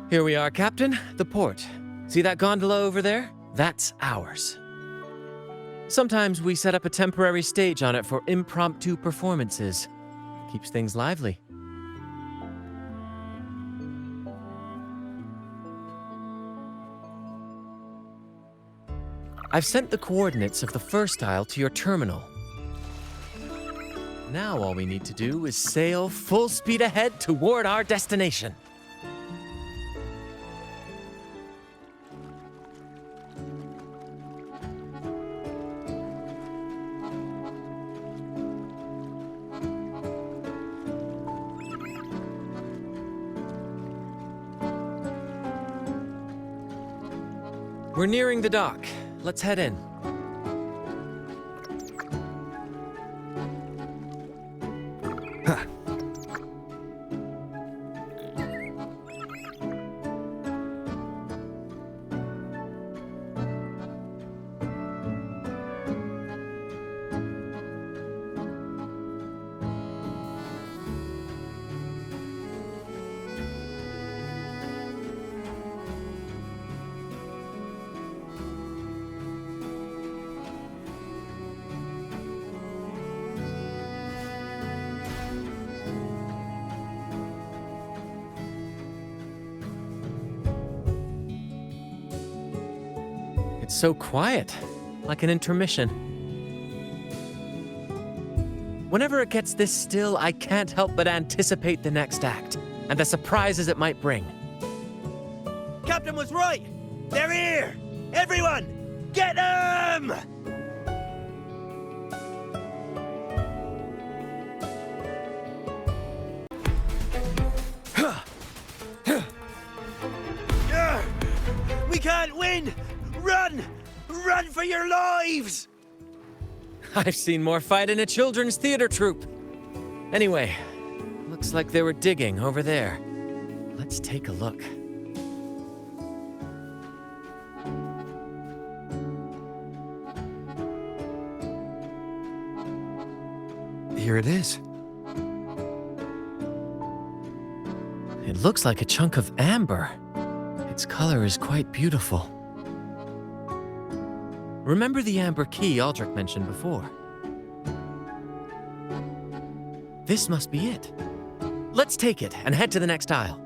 Here we are, Captain. The port. See that gondola over there? That's ours. Sometimes we set up a temporary stage on it for impromptu performances. Keeps things lively. I've sent the coordinates of the first isle to your terminal. Now all we need to do is sail full speed ahead toward our destination. We're nearing the dock. Let's head in. It's so quiet, like an intermission. Whenever it gets this still, I can't help but anticipate the next act, and the surprises it might bring. Captain was right! They're here! Everyone, get them! We can't win! Run! Run for your lives! I've seen more fight in a children's theater troupe. Anyway, looks like they were digging over there. Let's take a look. Here it is. It looks like a chunk of amber. Its color is quite beautiful. Remember the amber key Aldric mentioned before? This must be it. Let's take it and head to the next aisle.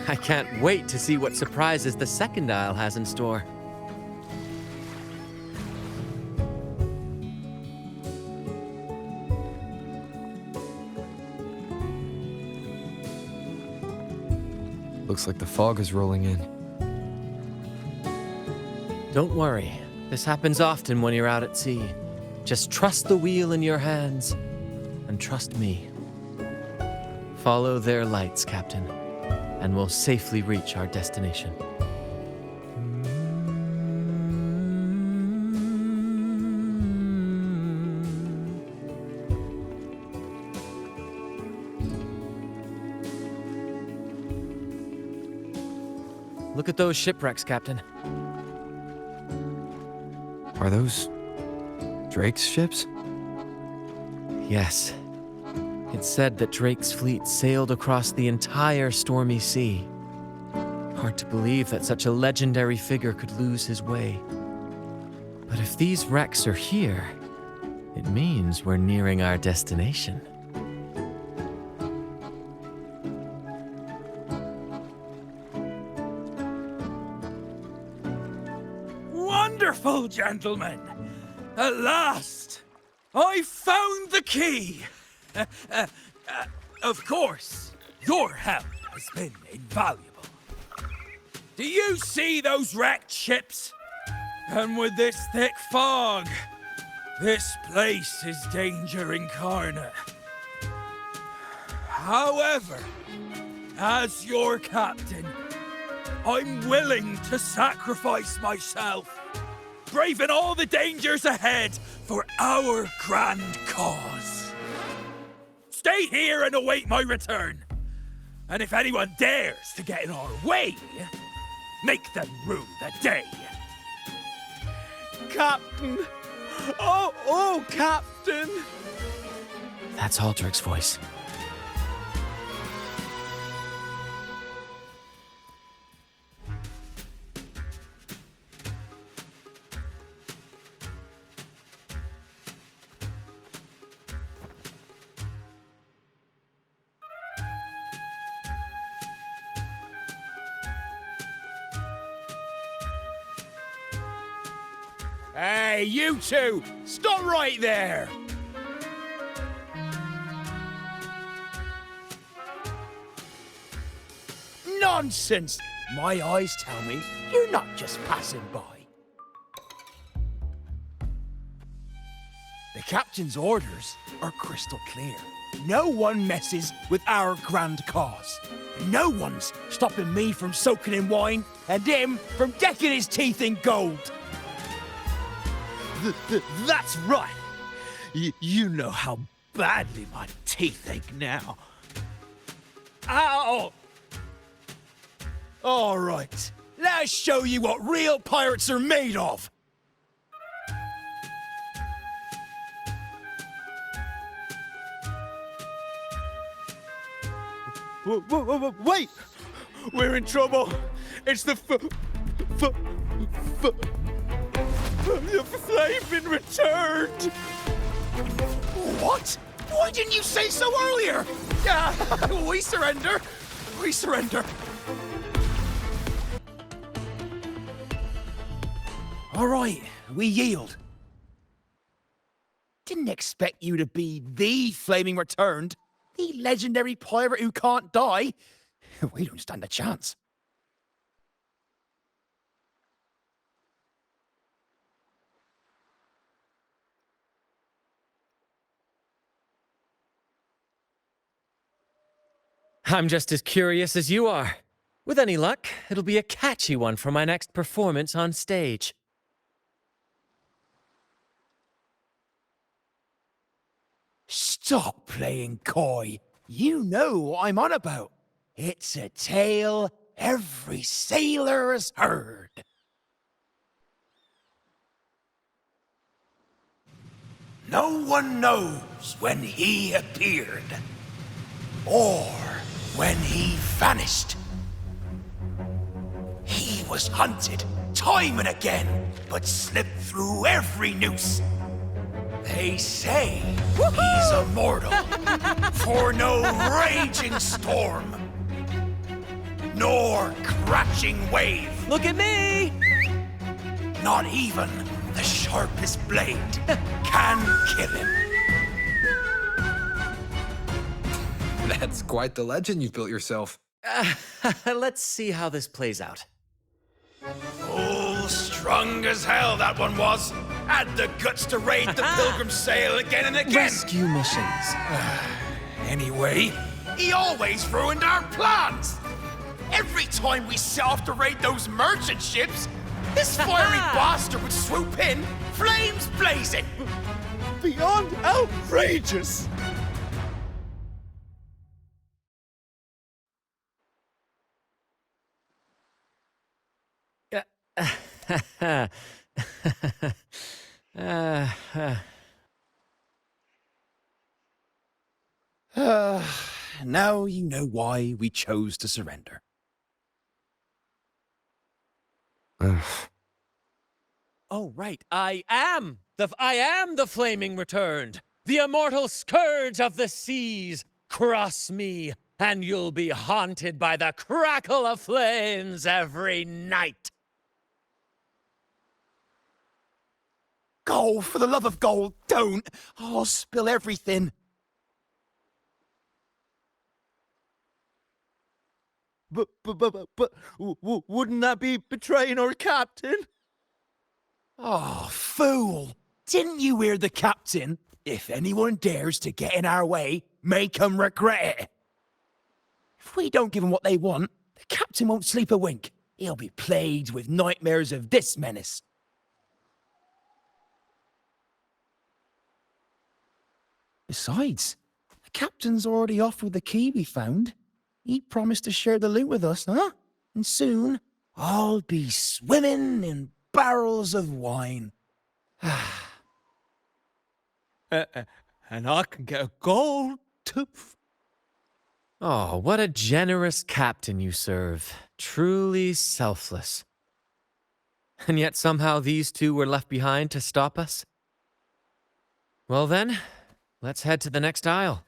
I can't wait to see what surprises the second aisle has in store. Looks like the fog is rolling in. Don't worry. This happens often when you're out at sea. Just trust the wheel in your hands, and trust me. Follow their lights, Captain, and we'll safely reach our destination. Look at those shipwrecks, Captain. Are those Drake's ships? Yes. It's said that Drake's fleet sailed across the entire stormy sea. Hard to believe that such a legendary figure could lose his way. But if these wrecks are here, it means we're nearing our destination. Wonderful, gentlemen! At last! I found the key! Of course, your help has been invaluable. Do you see those wrecked ships? And with this thick fog, this place is danger incarnate. However, as your captain, I'm willing to sacrifice myself. braving all the dangers ahead for our grand cause. Stay here and await my return. And if anyone dares to get in our way, make them rue the day. Captain! Oh, Captain! That's Aldric's voice. Hey, you two! Stop right there! Nonsense! My eyes tell me you're not just passing by. The captain's orders are crystal clear. No one messes with our grand cause. No one's stopping me from soaking in wine and him from decking his teeth in gold. That's right. You know how badly my teeth ache now. Ow! All right, let's show you what real pirates are made of. Wait! We're in trouble. It's the the flame been returned. What? Why didn't you say so earlier? We surrender. We surrender. All right, we yield. Didn't expect you to be the flaming returned, the legendary pirate who can't die. We don't stand a chance. I'm just as curious as you are. With any luck, it'll be a catchy one for my next performance on stage. Stop playing coy. You know what I'm on about. It's a tale every sailor has heard. No one knows when he appeared, or when he vanished. He was hunted time and again, but slipped through every noose. They say he's immortal, for no raging storm, nor crashing wave. Look at me! Not even the sharpest blade can kill him. That's quite the legend you've built yourself. Let's see how this plays out. Oh, strong as hell that one was. Had the guts to raid the Pilgrim's Sail again and again. Rescue missions. Anyway, he always ruined our plans. Every time we set off to raid those merchant ships, this fiery bastard would swoop in, flames blazing. Beyond outrageous. Now you know why we chose to surrender. Oh, right. I am the flaming returned. The immortal scourge of the seas. Cross me, and you'll be haunted by the crackle of flames every night. Gold, for the love of gold, don't! I'll spill everything. But wouldn't that be betraying our captain? Oh, fool! Didn't you hear the captain? If anyone dares to get in our way, make 'em regret it. If we don't give them what they want, the captain won't sleep a wink. He'll be plagued with nightmares of this menace. Besides, the captain's already offered the key we found. He promised to share the loot with us, huh? And soon, I'll be swimming in barrels of wine. And I can get a gold tooth. Oh, what a generous captain you serve. Truly selfless. And yet somehow these two were left behind to stop us? Well then, let's head to the next aisle.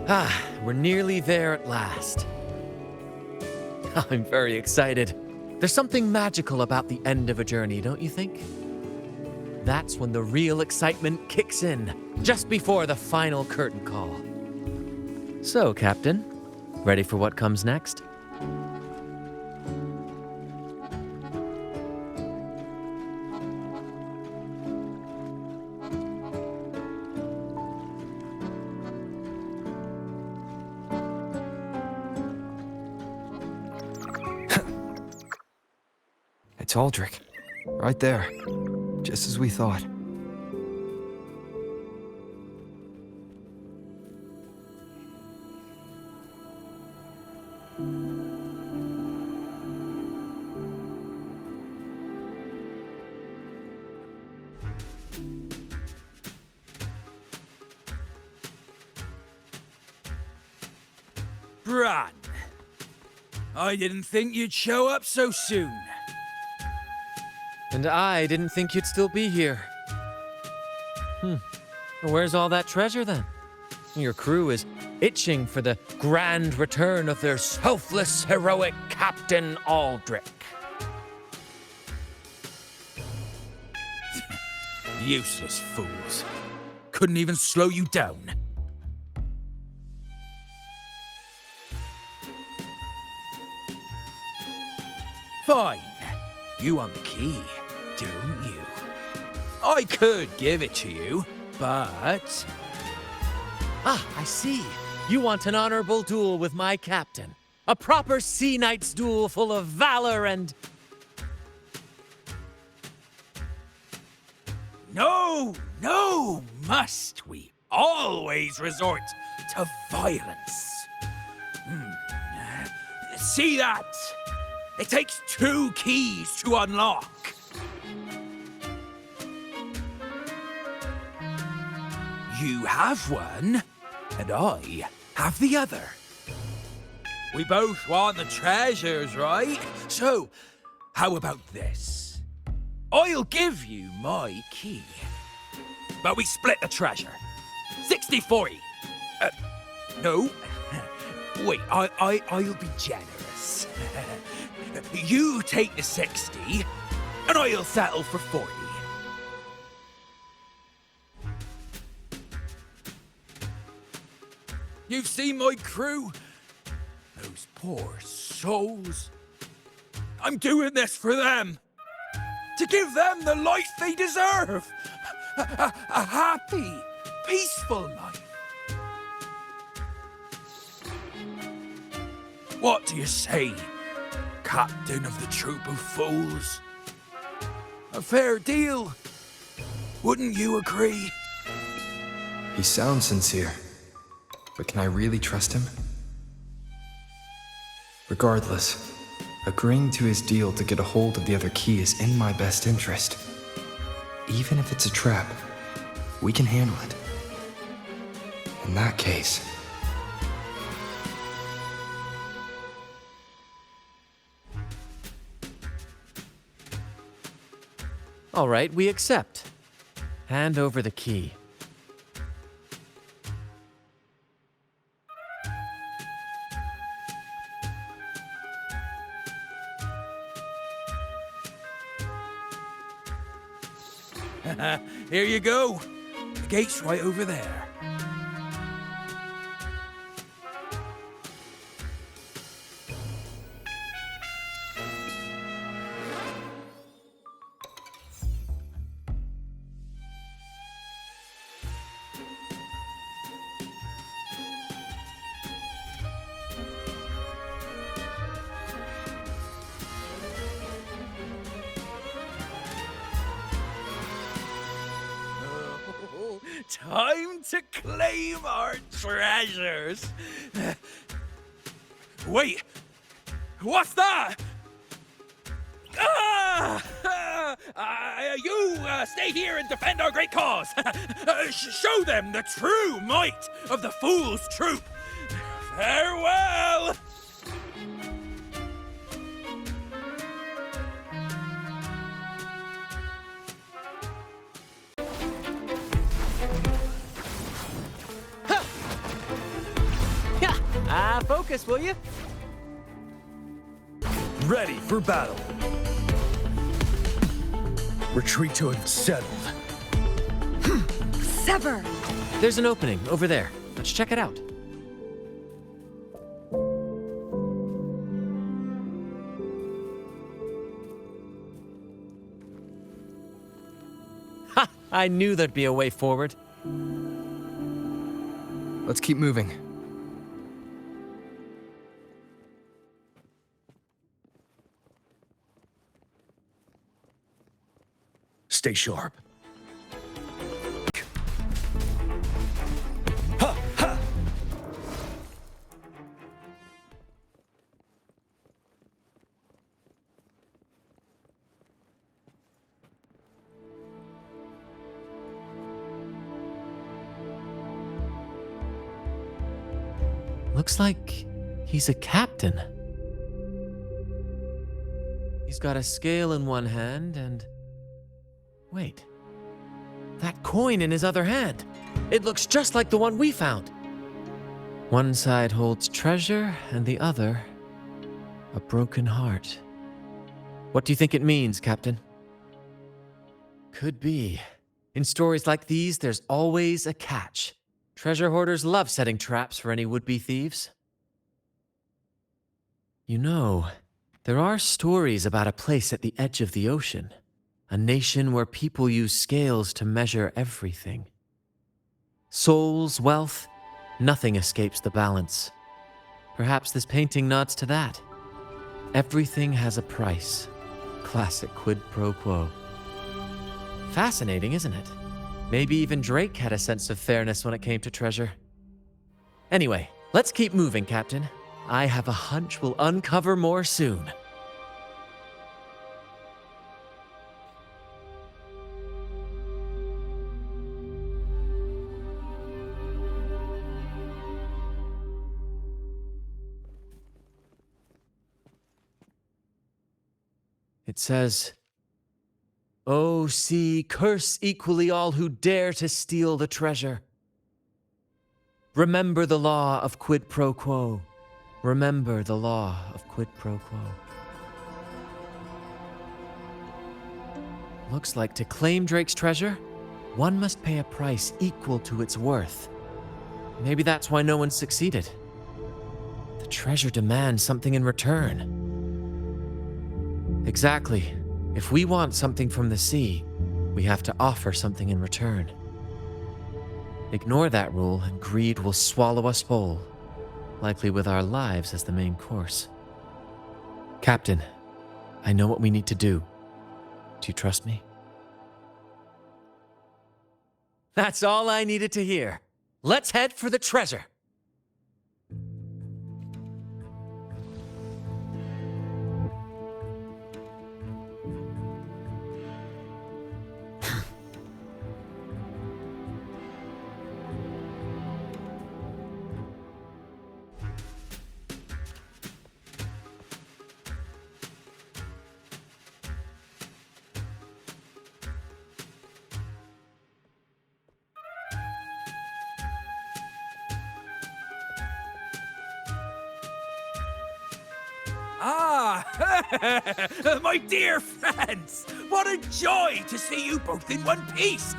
Ah, we're nearly there at last. I'm very excited. There's something magical about the end of a journey, don't you think? That's when the real excitement kicks in, just before the final curtain call. So, Captain, ready for what comes next? It's Aldric. Right there. Just as we thought. Bran, I didn't think you'd show up so soon. And I didn't think you'd still be here. Where's all that treasure then? Your crew is itching for the grand return of their selfless, heroic Captain Aldric. Useless fools. Couldn't even slow you down. Fine. You want the key, don't you? I could give it to you, but... Ah, I see. You want an honorable duel with my captain. A proper sea knight's duel full of valor and... No, must we always resort to violence? See that? It takes 2 keys to unlock. You have one, and I have the other. We both want the treasures, right? So, how about this? I'll give you my key, but we split the treasure. 60-40. No. Wait, I'll be generous. You take the 60, and I'll settle for 40. You've seen my crew? Those poor souls. I'm doing this for them. To give them the life they deserve. A happy, peaceful life. What do you say, Captain of the Troop of Fools? A fair deal, wouldn't you agree? He sounds sincere. But can I really trust him? Regardless, agreeing to his deal to get a hold of the other key is in my best interest. Even if it's a trap, we can handle it. In that case... All right, we accept. Hand over the key. Here you go. The gate's right over there. Time to claim our treasures. Wait, what's that? You stay here and defend our great cause. Show them the true might of the fool's troop. Farewell. Focus, will you? Ready for battle. Retreat to it settled. Sever! There's an opening over there. Let's check it out. Ha! I knew there'd be a way forward. Let's keep moving. Stay sharp. Ha! Ha! Looks like he's a captain. He's got a scale in one hand and... Wait. That coin in his other hand. It looks just like the one we found. One side holds treasure and the other a broken heart. What do you think it means, Captain? Could be. In stories like these, there's always a catch. Treasure hoarders love setting traps for any would-be thieves. You know, there are stories about a place at the edge of the ocean. A nation where people use scales to measure everything. Souls, wealth, nothing escapes the balance. Perhaps this painting nods to that. Everything has a price. Classic quid pro quo. Fascinating, isn't it? Maybe even Drake had a sense of fairness when it came to treasure. Anyway, let's keep moving, Captain. I have a hunch we'll uncover more soon. It says, "O sea, curse equally all who dare to steal the treasure. Remember the law of quid pro quo. Remember the law of quid pro quo." Looks like to claim Drake's treasure, one must pay a price equal to its worth. Maybe that's why no one succeeded. The treasure demands something in return. Exactly. If we want something from the sea, we have to offer something in return. Ignore that rule and greed will swallow us whole, likely with our lives as the main course. Captain, I know what we need to do. Do you trust me? That's all I needed to hear. Let's head for the treasure. Ah, my dear friends, what a joy to see you both in one piece.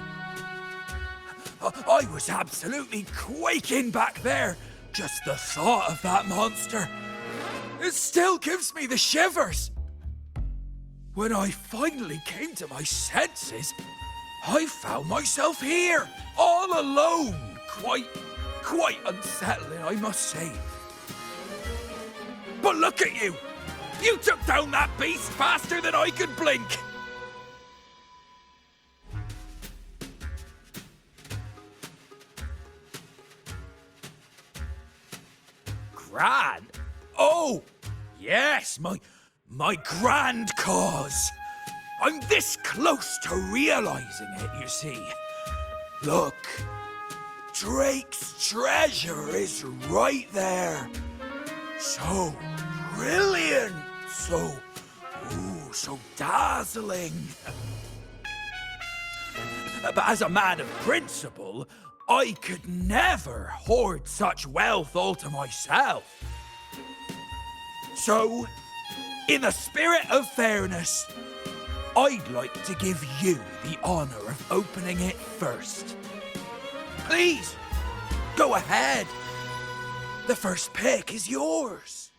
I was absolutely quaking back there. Just the thought of that monster. It still gives me the shivers. When I finally came to my senses, I found myself here, all alone. Quite unsettling, I must say. But look at you! You took down that beast faster than I could blink! Grand? Oh! Yes, my grand cause! I'm this close to realizing it, you see. Look, Drake's treasure is right there. So brilliant, so dazzling. But as a man of principle, I could never hoard such wealth all to myself. So, in the spirit of fairness, I'd like to give you the honor of opening it first. Please, go ahead. The first pick is yours.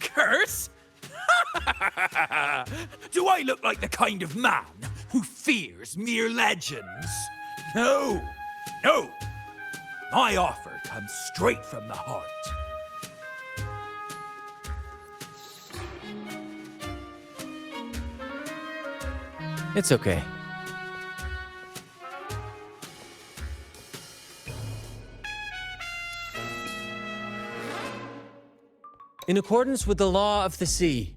Curse? Do I look like the kind of man who fears mere legends? No. My offer comes straight from the heart. It's okay. In accordance with the law of the sea,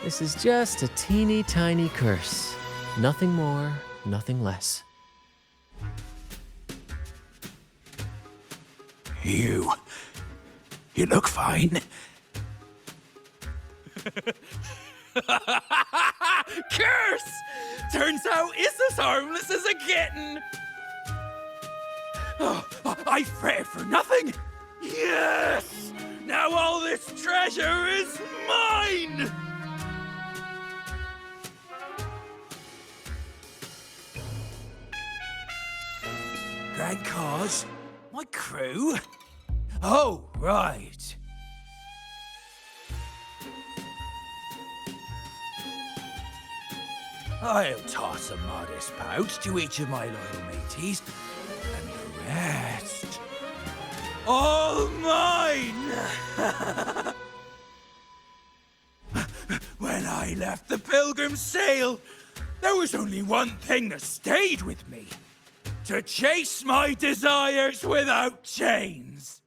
this is just a teeny tiny curse. Nothing more, nothing less. You look fine. Curse! Turns out it's as harmless as a kitten. Oh, I fretted for nothing. Yes! Now all this treasure is mine! Grand cause? My crew? Oh, right. I'll toss a modest pouch to each of my loyal mateys, and the rest, all mine! When I left the Pilgrim's Sail, there was only one thing that stayed with me. To chase my desires without chains.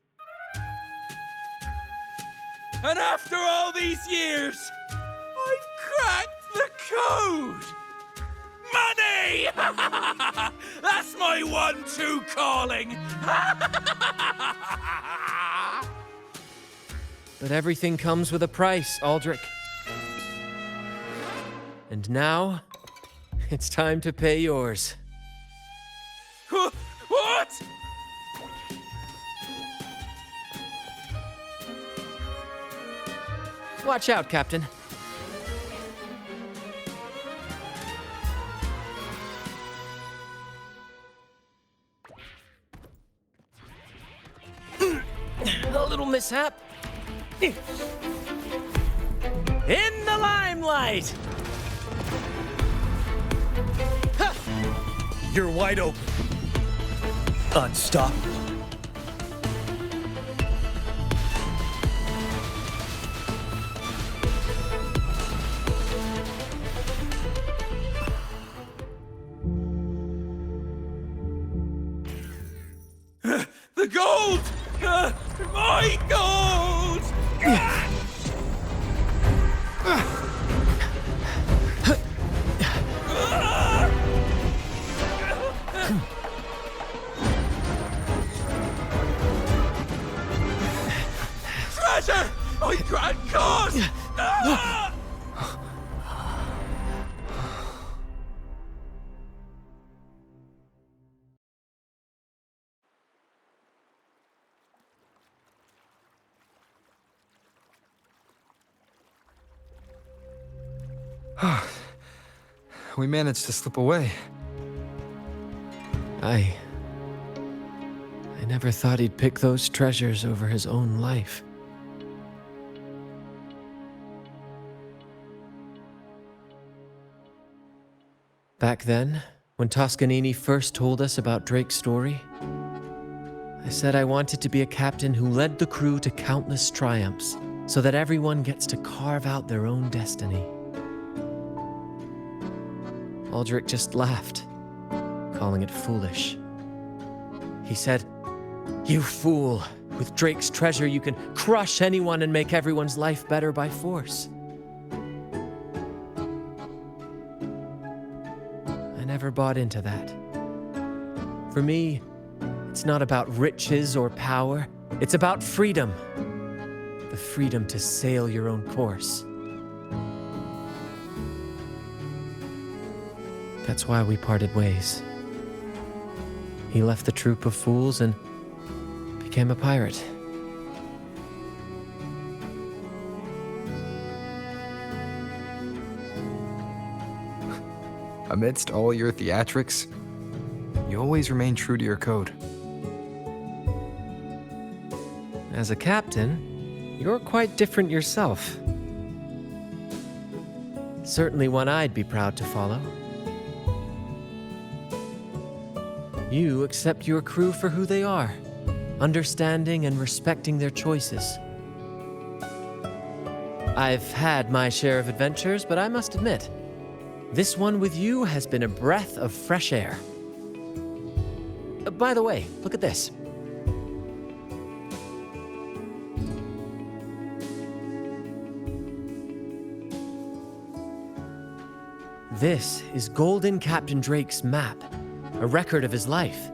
And after all these years, I've cracked the code! Money! That's my one-two calling! But everything comes with a price, Aldric. And now, it's time to pay yours. What? Watch out, Captain. A little mishap. In the limelight! You're wide open. Unstoppable. The gold! My gold! Treasure! My grand cause! We managed to slip away. I never thought he'd pick those treasures over his own life. Back then, when Toscanini first told us about Drake's story, I said I wanted to be a captain who led the crew to countless triumphs, so that everyone gets to carve out their own destiny. Aldric just laughed, calling it foolish. He said, "You fool! With Drake's treasure, you can crush anyone and make everyone's life better by force." I never bought into that. For me, it's not about riches or power. It's about freedom. The freedom to sail your own course. That's why we parted ways. He left the troop of fools and became a pirate. Amidst all your theatrics, you always remain true to your code. As a captain, you're quite different yourself. Certainly one I'd be proud to follow. You accept your crew for who they are, understanding and respecting their choices. I've had my share of adventures, but I must admit, this one with you has been a breath of fresh air. By the way, look at this. This is Golden Captain Drake's map, a record of his life.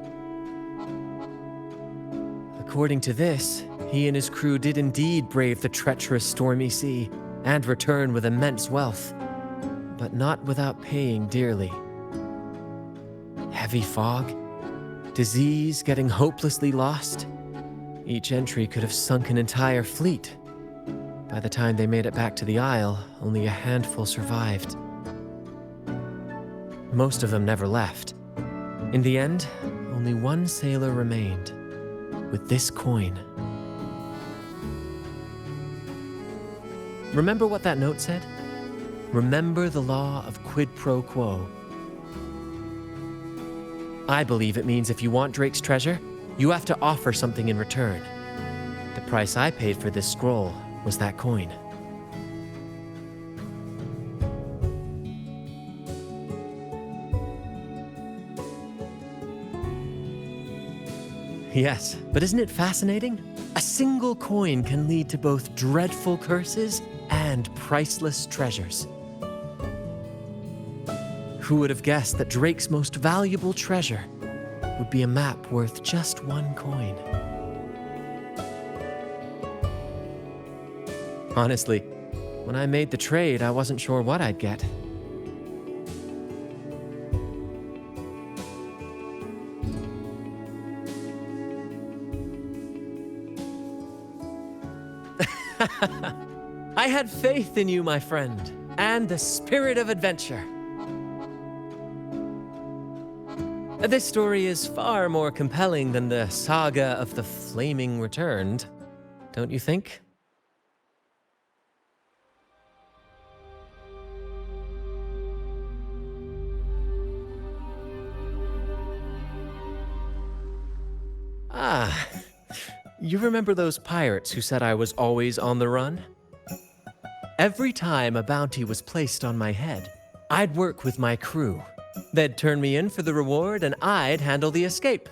According to this, he and his crew did indeed brave the treacherous stormy sea and return with immense wealth, but not without paying dearly. Heavy fog, disease, getting hopelessly lost. Each entry could have sunk an entire fleet. By the time they made it back to the Isle, only a handful survived. Most of them never left. In the end, only one sailor remained, with this coin. Remember what that note said? Remember the law of quid pro quo. I believe it means if you want Drake's treasure, you have to offer something in return. The price I paid for this scroll was that coin. Yes, but isn't it fascinating? A single coin can lead to both dreadful curses and priceless treasures. Who would have guessed that Drake's most valuable treasure would be a map worth just one coin? Honestly, when I made the trade, I wasn't sure what I'd get. I had faith in you, my friend, and the spirit of adventure. This story is far more compelling than the saga of the Flaming Returned, don't you think? Ah, you remember those pirates who said I was always on the run? Every time a bounty was placed on my head, I'd work with my crew. They'd turn me in for the reward, and I'd handle the escape.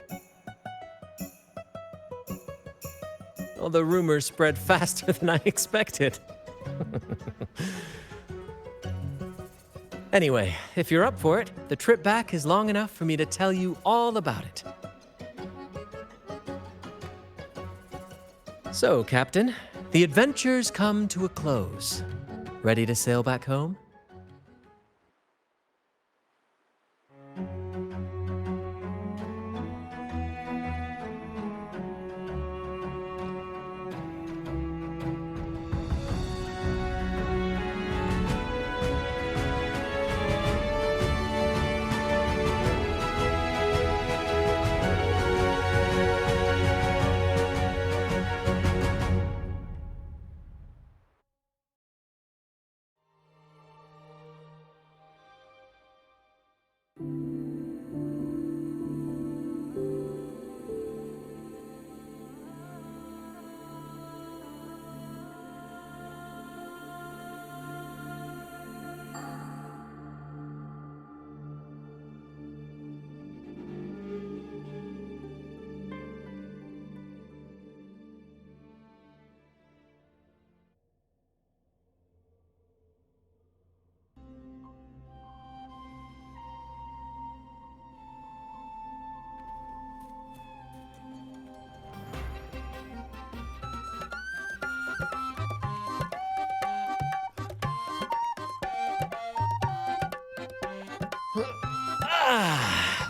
Well, the rumors spread faster than I expected. Anyway, if you're up for it, the trip back is long enough for me to tell you all about it. So, Captain, the adventures come to a close. Ready to sail back home?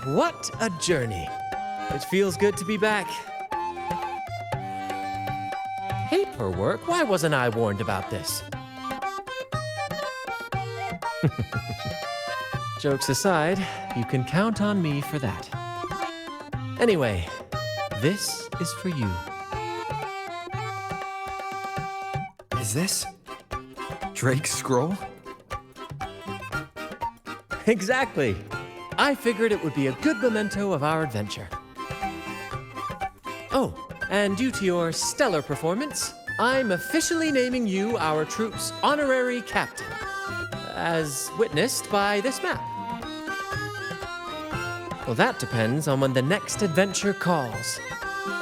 What a journey. It feels good to be back. Paperwork? Why wasn't I warned about this? Jokes aside, you can count on me for that. Anyway, this is for you. Is this Drake's scroll? Exactly. I figured it would be a good memento of our adventure. Oh, and due to your stellar performance, I'm officially naming you our troop's honorary captain, as witnessed by this map. Well, that depends on when the next adventure calls.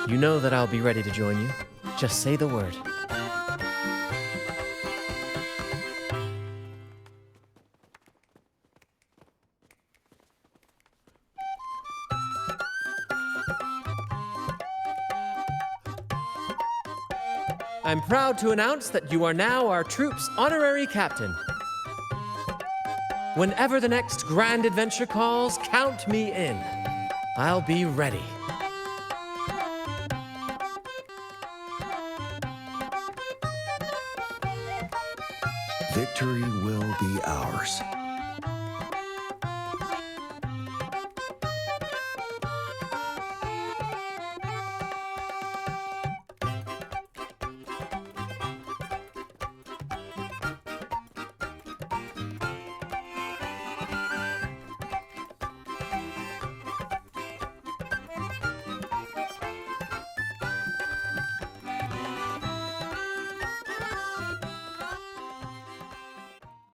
You know that I'll be ready to join you. Just say the word. I'm proud to announce that you are now our troop's honorary captain. Whenever the next grand adventure calls, count me in. I'll be ready. Victory will be ours.